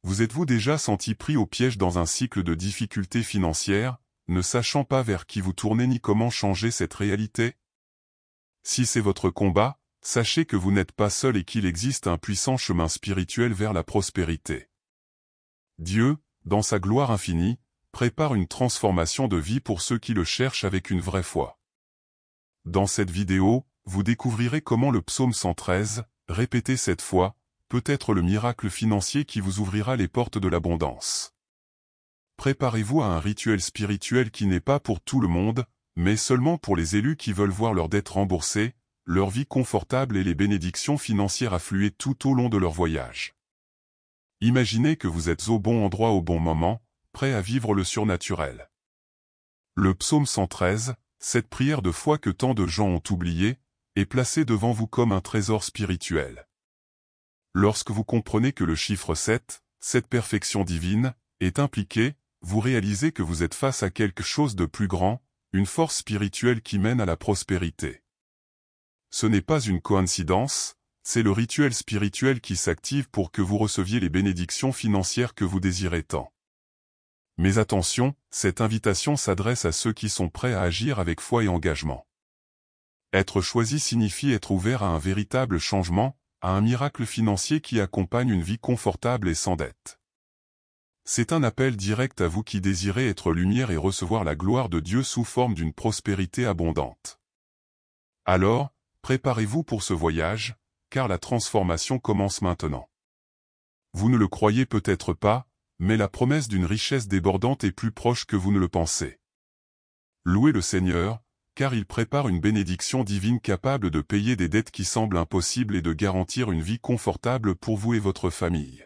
Vous êtes-vous déjà senti pris au piège dans un cycle de difficultés financières, ne sachant pas vers qui vous tourner ni comment changer cette réalité? Si c'est votre combat, sachez que vous n'êtes pas seul et qu'il existe un puissant chemin spirituel vers la prospérité. Dieu, dans sa gloire infinie, prépare une transformation de vie pour ceux qui le cherchent avec une vraie foi. Dans cette vidéo, vous découvrirez comment le psaume 113, répété 7 fois, peut être le miracle financier qui vous ouvrira les portes de l'abondance. Préparez-vous à un rituel spirituel qui n'est pas pour tout le monde, mais seulement pour les élus qui veulent voir leurs dettes remboursées, leur vie confortable et les bénédictions financières affluer tout au long de leur voyage. Imaginez que vous êtes au bon endroit au bon moment, prêt à vivre le surnaturel. Le psaume 113, cette prière de foi que tant de gens ont oubliée, est placée devant vous comme un trésor spirituel. Lorsque vous comprenez que le chiffre 7, cette perfection divine, est impliqué, vous réalisez que vous êtes face à quelque chose de plus grand, une force spirituelle qui mène à la prospérité. Ce n'est pas une coïncidence, c'est le rituel spirituel qui s'active pour que vous receviez les bénédictions financières que vous désirez tant. Mais attention, cette invitation s'adresse à ceux qui sont prêts à agir avec foi et engagement. Être choisi signifie être ouvert à un véritable changement, à un miracle financier qui accompagne une vie confortable et sans dette. C'est un appel direct à vous qui désirez être lumière et recevoir la gloire de Dieu sous forme d'une prospérité abondante. Alors, préparez-vous pour ce voyage, car la transformation commence maintenant. Vous ne le croyez peut-être pas, mais la promesse d'une richesse débordante est plus proche que vous ne le pensez. Louez le Seigneur, car il prépare une bénédiction divine capable de payer des dettes qui semblent impossibles et de garantir une vie confortable pour vous et votre famille.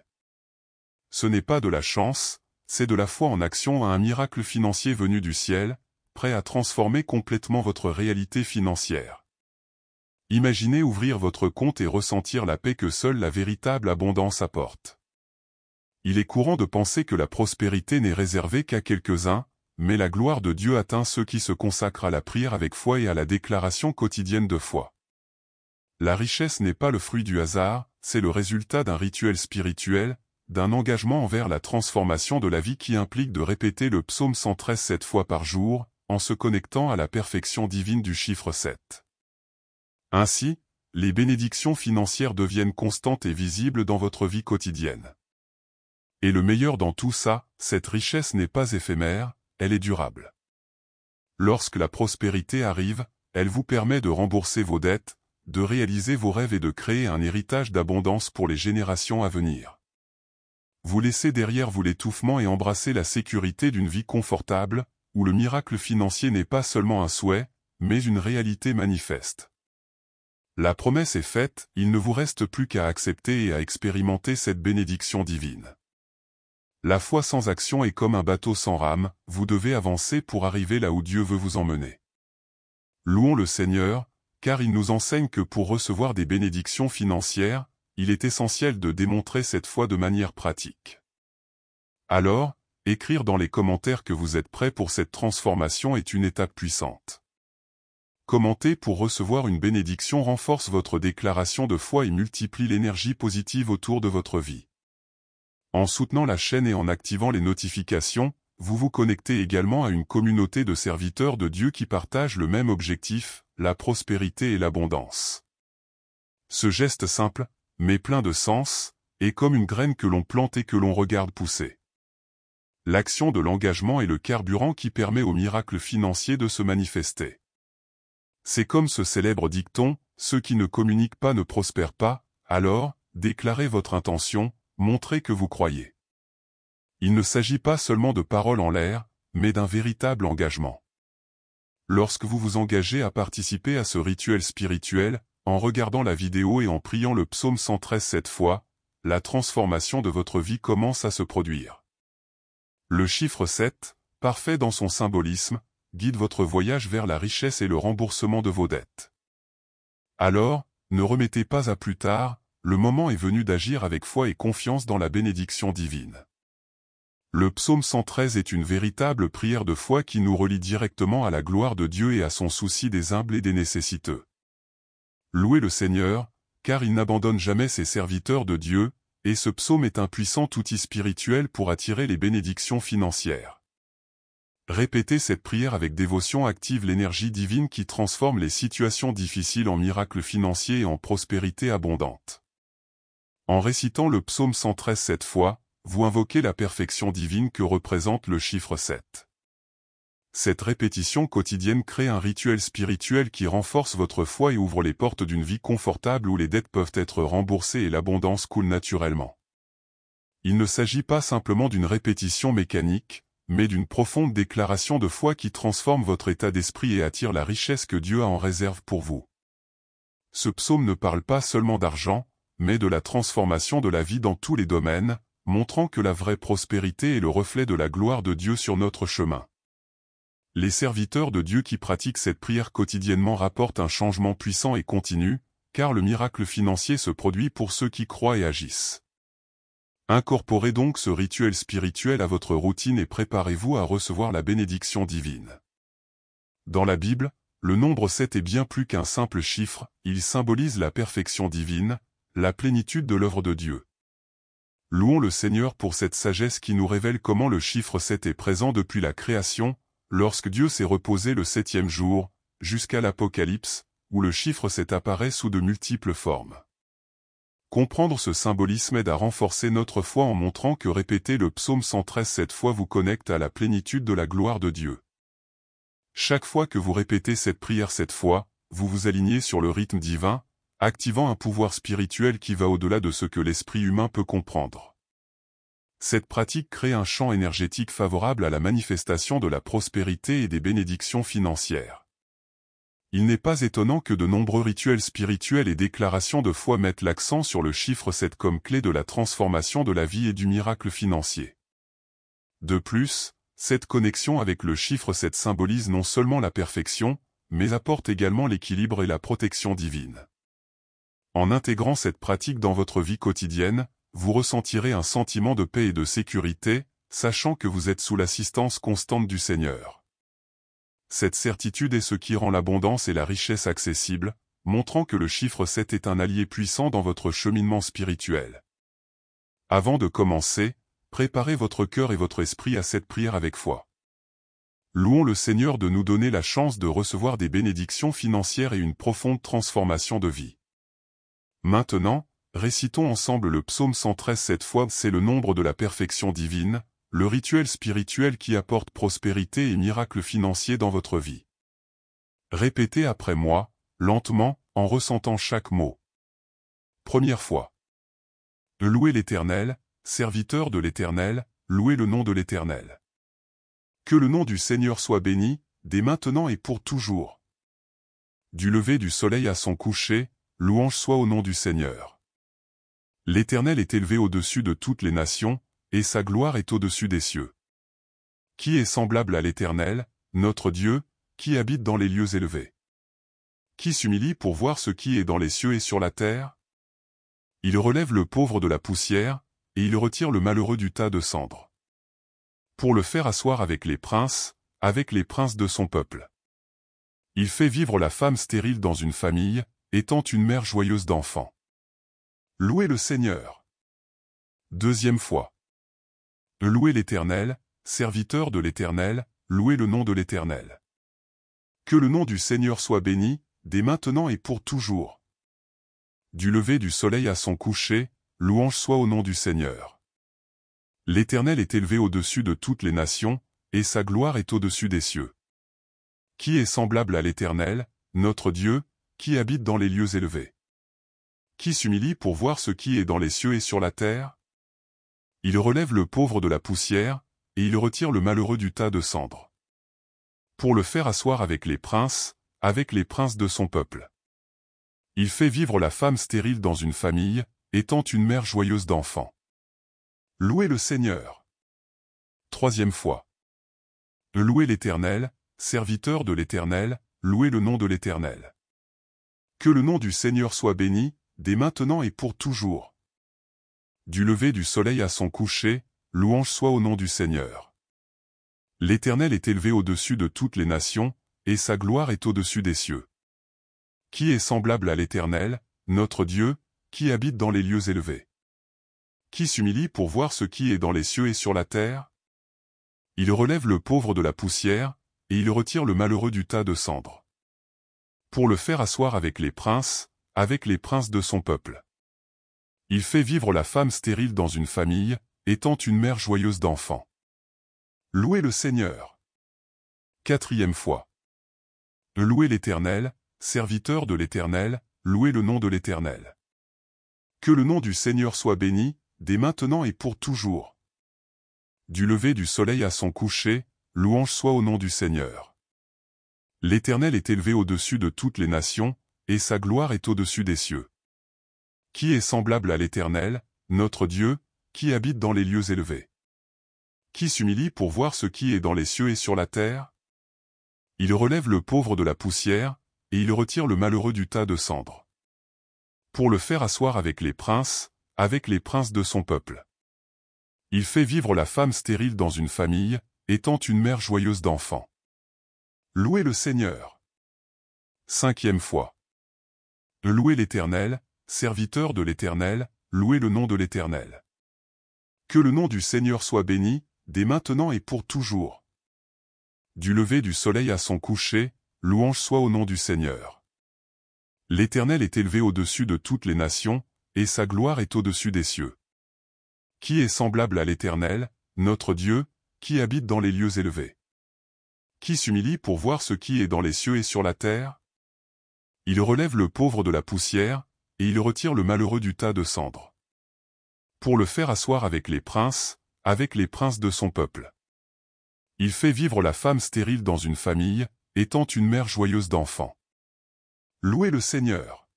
Ce n'est pas de la chance, c'est de la foi en action à un miracle financier venu du ciel, prêt à transformer complètement votre réalité financière. Imaginez ouvrir votre compte et ressentir la paix que seule la véritable abondance apporte. Il est courant de penser que la prospérité n'est réservée qu'à quelques-uns, mais la gloire de Dieu atteint ceux qui se consacrent à la prière avec foi et à la déclaration quotidienne de foi. La richesse n'est pas le fruit du hasard, c'est le résultat d'un rituel spirituel, d'un engagement envers la transformation de la vie qui implique de répéter le psaume 113 7 fois par jour, en se connectant à la perfection divine du chiffre 7. Ainsi, les bénédictions financières deviennent constantes et visibles dans votre vie quotidienne. Et le meilleur dans tout ça, cette richesse n'est pas éphémère, elle est durable. Lorsque la prospérité arrive, elle vous permet de rembourser vos dettes, de réaliser vos rêves et de créer un héritage d'abondance pour les générations à venir. Vous laissez derrière vous l'étouffement et embrassez la sécurité d'une vie confortable, où le miracle financier n'est pas seulement un souhait, mais une réalité manifeste. La promesse est faite, il ne vous reste plus qu'à accepter et à expérimenter cette bénédiction divine. La foi sans action est comme un bateau sans rame, vous devez avancer pour arriver là où Dieu veut vous emmener. Louons le Seigneur, car il nous enseigne que pour recevoir des bénédictions financières, il est essentiel de démontrer cette foi de manière pratique. Alors, écrire dans les commentaires que vous êtes prêts pour cette transformation est une étape puissante. Commenter pour recevoir une bénédiction renforce votre déclaration de foi et multiplie l'énergie positive autour de votre vie. En soutenant la chaîne et en activant les notifications, vous vous connectez également à une communauté de serviteurs de Dieu qui partagent le même objectif, la prospérité et l'abondance. Ce geste simple, mais plein de sens, est comme une graine que l'on plante et que l'on regarde pousser. L'action de l'engagement est le carburant qui permet au miracle financier de se manifester. C'est comme ce célèbre dicton, ceux qui ne communiquent pas ne prospèrent pas, alors, déclarez votre intention, montrez que vous croyez. Il ne s'agit pas seulement de paroles en l'air, mais d'un véritable engagement. Lorsque vous vous engagez à participer à ce rituel spirituel, en regardant la vidéo et en priant le psaume 113 7 fois, la transformation de votre vie commence à se produire. Le chiffre 7, parfait dans son symbolisme, guide votre voyage vers la richesse et le remboursement de vos dettes. Alors, ne remettez pas à plus tard, le moment est venu d'agir avec foi et confiance dans la bénédiction divine. Le psaume 113 est une véritable prière de foi qui nous relie directement à la gloire de Dieu et à son souci des humbles et des nécessiteux. Louez le Seigneur, car il n'abandonne jamais ses serviteurs de Dieu, et ce psaume est un puissant outil spirituel pour attirer les bénédictions financières. Répétez cette prière avec dévotion active l'énergie divine qui transforme les situations difficiles en miracles financiers et en prospérité abondante. En récitant le psaume 113 7 fois, vous invoquez la perfection divine que représente le chiffre 7. Cette répétition quotidienne crée un rituel spirituel qui renforce votre foi et ouvre les portes d'une vie confortable où les dettes peuvent être remboursées et l'abondance coule naturellement. Il ne s'agit pas simplement d'une répétition mécanique, mais d'une profonde déclaration de foi qui transforme votre état d'esprit et attire la richesse que Dieu a en réserve pour vous. Ce psaume ne parle pas seulement d'argent, mais de la transformation de la vie dans tous les domaines, montrant que la vraie prospérité est le reflet de la gloire de Dieu sur notre chemin. Les serviteurs de Dieu qui pratiquent cette prière quotidiennement rapportent un changement puissant et continu, car le miracle financier se produit pour ceux qui croient et agissent. Incorporez donc ce rituel spirituel à votre routine et préparez-vous à recevoir la bénédiction divine. Dans la Bible, le nombre 7 est bien plus qu'un simple chiffre, il symbolise la perfection divine, la plénitude de l'œuvre de Dieu. Louons le Seigneur pour cette sagesse qui nous révèle comment le chiffre 7 est présent depuis la création, lorsque Dieu s'est reposé le 7e jour, jusqu'à l'Apocalypse, où le chiffre 7 apparaît sous de multiples formes. Comprendre ce symbolisme aide à renforcer notre foi en montrant que répéter le psaume 113 7 fois vous connecte à la plénitude de la gloire de Dieu. Chaque fois que vous répétez cette prière 7 fois, vous vous alignez sur le rythme divin, activant un pouvoir spirituel qui va au-delà de ce que l'esprit humain peut comprendre. Cette pratique crée un champ énergétique favorable à la manifestation de la prospérité et des bénédictions financières. Il n'est pas étonnant que de nombreux rituels spirituels et déclarations de foi mettent l'accent sur le chiffre 7 comme clé de la transformation de la vie et du miracle financier. De plus, cette connexion avec le chiffre 7 symbolise non seulement la perfection, mais apporte également l'équilibre et la protection divine. En intégrant cette pratique dans votre vie quotidienne, vous ressentirez un sentiment de paix et de sécurité, sachant que vous êtes sous l'assistance constante du Seigneur. Cette certitude est ce qui rend l'abondance et la richesse accessibles, montrant que le chiffre 7 est un allié puissant dans votre cheminement spirituel. Avant de commencer, préparez votre cœur et votre esprit à cette prière avec foi. Louons le Seigneur de nous donner la chance de recevoir des bénédictions financières et une profonde transformation de vie. Maintenant, récitons ensemble le psaume 113 7 fois, c'est le nombre de la perfection divine, le rituel spirituel qui apporte prospérité et miracles financiers dans votre vie. Répétez après moi, lentement, en ressentant chaque mot. Première fois. Louez l'Éternel, serviteur de l'Éternel, louez le nom de l'Éternel. Que le nom du Seigneur soit béni, dès maintenant et pour toujours. Du lever du soleil à son coucher, louange soit au nom du Seigneur. L'Éternel est élevé au-dessus de toutes les nations, et sa gloire est au-dessus des cieux. Qui est semblable à l'Éternel, notre Dieu, qui habite dans les lieux élevés? Qui s'humilie pour voir ce qui est dans les cieux et sur la terre? Il relève le pauvre de la poussière, et il retire le malheureux du tas de cendres. Pour le faire asseoir avec les princes de son peuple. Il fait vivre la femme stérile dans une famille, étant une mère joyeuse d'enfants. Louez le Seigneur. Deuxième fois. Louez l'Éternel, serviteur de l'Éternel, louez le nom de l'Éternel. Que le nom du Seigneur soit béni, dès maintenant et pour toujours. Du lever du soleil à son coucher, louange soit au nom du Seigneur. L'Éternel est élevé au-dessus de toutes les nations, et sa gloire est au-dessus des cieux. Qui est semblable à l'Éternel, notre Dieu, qui habite dans les lieux élevés? Qui s'humilie pour voir ce qui est dans les cieux et sur la terre? Il relève le pauvre de la poussière, et il retire le malheureux du tas de cendres. Pour le faire asseoir avec les princes de son peuple. Il fait vivre la femme stérile dans une famille, étant une mère joyeuse d'enfants. Louez le Seigneur. Troisième fois. Louez l'Éternel, serviteur de l'Éternel, louez le nom de l'Éternel. Que le nom du Seigneur soit béni, dès maintenant et pour toujours. Du lever du soleil à son coucher, louange soit au nom du Seigneur. L'Éternel est élevé au-dessus de toutes les nations, et sa gloire est au-dessus des cieux. Qui est semblable à l'Éternel, notre Dieu, qui habite dans les lieux élevés? Qui s'humilie pour voir ce qui est dans les cieux et sur la terre? Il relève le pauvre de la poussière, et il retire le malheureux du tas de cendres. Pour le faire asseoir avec les princes de son peuple. Il fait vivre la femme stérile dans une famille, étant une mère joyeuse d'enfants. Louez le Seigneur. 4e fois. Louez l'Éternel, serviteur de l'Éternel, louez le nom de l'Éternel. Que le nom du Seigneur soit béni, dès maintenant et pour toujours. Du lever du soleil à son coucher, louange soit au nom du Seigneur. L'Éternel est élevé au-dessus de toutes les nations, et sa gloire est au-dessus des cieux. Qui est semblable à l'Éternel, notre Dieu, qui habite dans les lieux élevés? Qui s'humilie pour voir ce qui est dans les cieux et sur la terre? Il relève le pauvre de la poussière, et il retire le malheureux du tas de cendres. Pour le faire asseoir avec les princes de son peuple. Il fait vivre la femme stérile dans une famille, étant une mère joyeuse d'enfants. Louez le Seigneur. 5e fois. Louez l'Éternel, serviteur de l'Éternel, louez le nom de l'Éternel. Que le nom du Seigneur soit béni, dès maintenant et pour toujours. Du lever du soleil à son coucher, louange soit au nom du Seigneur. L'Éternel est élevé au-dessus de toutes les nations, et sa gloire est au-dessus des cieux. Qui est semblable à l'Éternel, notre Dieu, qui habite dans les lieux élevés? Qui s'humilie pour voir ce qui est dans les cieux et sur la terre? Il relève le pauvre de la poussière, et il retire le malheureux du tas de cendres. Pour le faire asseoir avec les princes de son peuple. Il fait vivre la femme stérile dans une famille, étant une mère joyeuse d'enfants. Louez le Seigneur.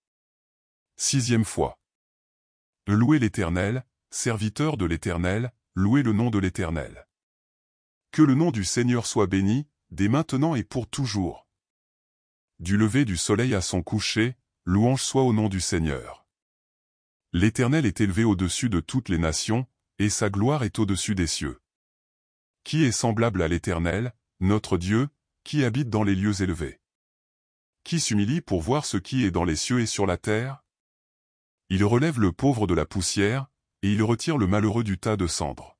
6e fois. Louez l'Éternel, serviteur de l'Éternel, louez le nom de l'Éternel. Que le nom du Seigneur soit béni, dès maintenant et pour toujours. Du lever du soleil à son coucher, louange soit au nom du Seigneur. L'Éternel est élevé au-dessus de toutes les nations, et sa gloire est au-dessus des cieux. Qui est semblable à l'Éternel, notre Dieu, qui habite dans les lieux élevés? Qui s'humilie pour voir ce qui est dans les cieux et sur la terre? Il relève le pauvre de la poussière, et il retire le malheureux du tas de cendres.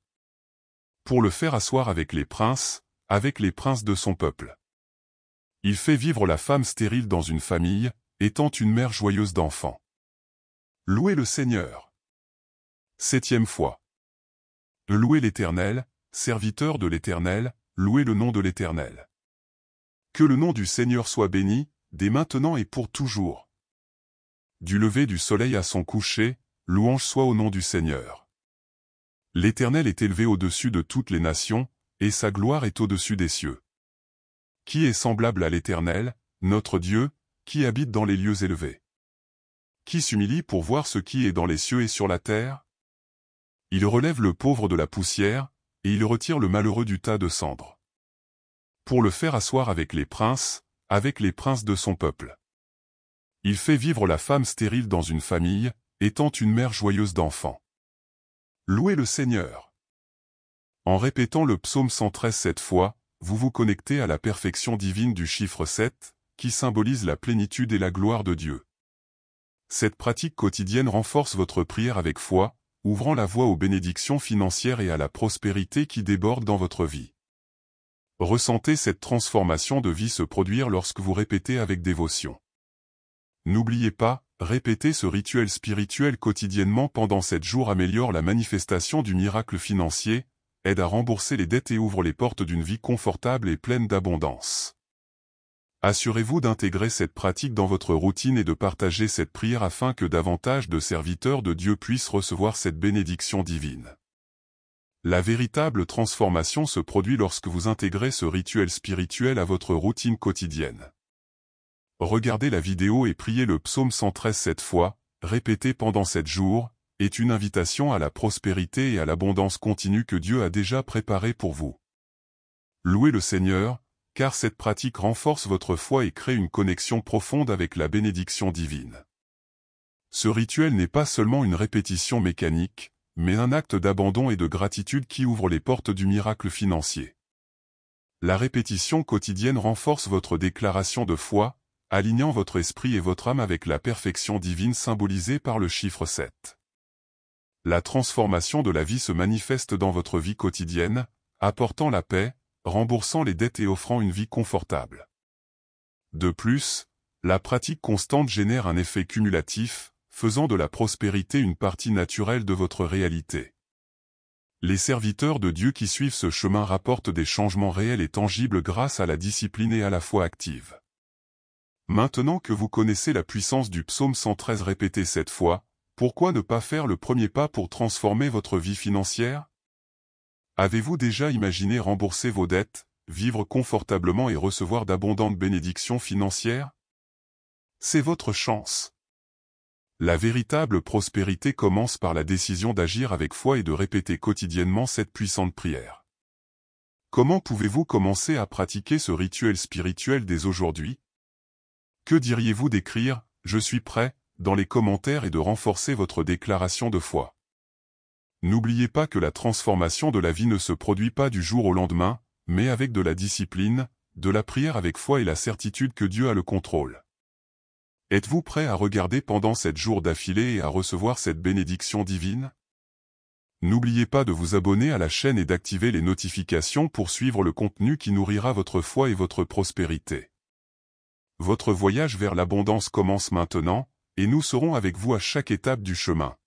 Pour le faire asseoir avec les princes de son peuple. Il fait vivre la femme stérile dans une famille, étant une mère joyeuse d'enfants. Louez le Seigneur. 7e fois. Louez l'Éternel, serviteur de l'Éternel, louez le nom de l'Éternel. Que le nom du Seigneur soit béni, dès maintenant et pour toujours. Du lever du soleil à son coucher, louange soit au nom du Seigneur. L'Éternel est élevé au-dessus de toutes les nations, et sa gloire est au-dessus des cieux. Qui est semblable à l'Éternel, notre Dieu, qui habite dans les lieux élevés? Qui s'humilie pour voir ce qui est dans les cieux et sur la terre? Il relève le pauvre de la poussière, et il retire le malheureux du tas de cendres. Pour le faire asseoir avec les princes de son peuple. Il fait vivre la femme stérile dans une famille, étant une mère joyeuse d'enfants. Louez le Seigneur. En répétant le psaume 113 7 fois, vous vous connectez à la perfection divine du chiffre 7, qui symbolise la plénitude et la gloire de Dieu. Cette pratique quotidienne renforce votre prière avec foi, ouvrant la voie aux bénédictions financières et à la prospérité qui déborde dans votre vie. Ressentez cette transformation de vie se produire lorsque vous répétez avec dévotion. N'oubliez pas, répéter ce rituel spirituel quotidiennement pendant 7 jours améliore la manifestation du miracle financier, aide à rembourser les dettes et ouvre les portes d'une vie confortable et pleine d'abondance. Assurez-vous d'intégrer cette pratique dans votre routine et de partager cette prière afin que davantage de serviteurs de Dieu puissent recevoir cette bénédiction divine. La véritable transformation se produit lorsque vous intégrez ce rituel spirituel à votre routine quotidienne. Regardez la vidéo et priez le psaume 113 7 fois, répété pendant 7 jours, est une invitation à la prospérité et à l'abondance continue que Dieu a déjà préparée pour vous. Louez le Seigneur, car cette pratique renforce votre foi et crée une connexion profonde avec la bénédiction divine. Ce rituel n'est pas seulement une répétition mécanique, mais un acte d'abandon et de gratitude qui ouvre les portes du miracle financier. La répétition quotidienne renforce votre déclaration de foi, alignant votre esprit et votre âme avec la perfection divine symbolisée par le chiffre 7. La transformation de la vie se manifeste dans votre vie quotidienne, apportant la paix, remboursant les dettes et offrant une vie confortable. De plus, la pratique constante génère un effet cumulatif, faisant de la prospérité une partie naturelle de votre réalité. Les serviteurs de Dieu qui suivent ce chemin rapportent des changements réels et tangibles grâce à la discipline et à la foi active. Maintenant que vous connaissez la puissance du psaume 113 répété 7 fois, pourquoi ne pas faire le premier pas pour transformer votre vie financière? Avez-vous déjà imaginé rembourser vos dettes, vivre confortablement et recevoir d'abondantes bénédictions financières? C'est votre chance. La véritable prospérité commence par la décision d'agir avec foi et de répéter quotidiennement cette puissante prière. Comment pouvez-vous commencer à pratiquer ce rituel spirituel dès aujourd'hui? Que diriez-vous d'écrire « Je suis prêt » dans les commentaires et de renforcer votre déclaration de foi? N'oubliez pas que la transformation de la vie ne se produit pas du jour au lendemain, mais avec de la discipline, de la prière avec foi et la certitude que Dieu a le contrôle. Êtes-vous prêt à regarder pendant 7 jours d'affilée et à recevoir cette bénédiction divine? N'oubliez pas de vous abonner à la chaîne et d'activer les notifications pour suivre le contenu qui nourrira votre foi et votre prospérité. Votre voyage vers l'abondance commence maintenant, et nous serons avec vous à chaque étape du chemin.